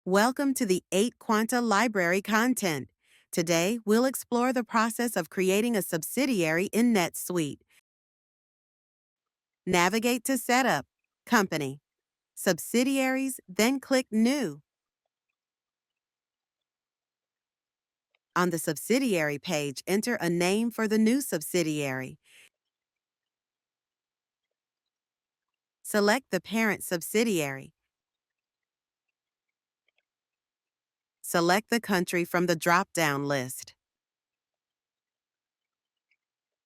Welcome to the 8 Quanta Library content. Today, we'll explore the process of creating a subsidiary in NetSuite. Navigate to Setup, Company, Subsidiaries, then click New. On the subsidiary page, enter a name for the new subsidiary. Select the parent subsidiary. Select the country from the drop-down list.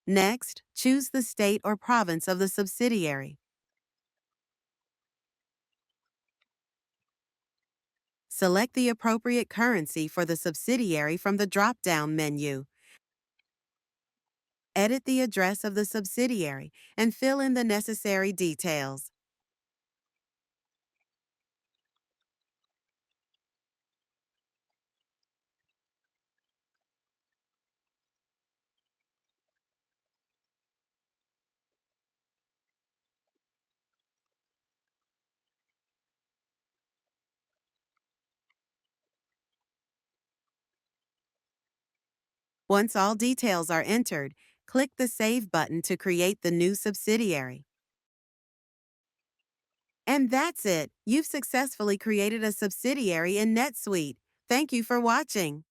Next, choose the state or province of the subsidiary. Select the appropriate currency for the subsidiary from the drop-down menu. Edit the address of the subsidiary and fill in the necessary details. Once all details are entered, click the Save button to create the new subsidiary. And that's it! You've successfully created a subsidiary in NetSuite. Thank you for watching.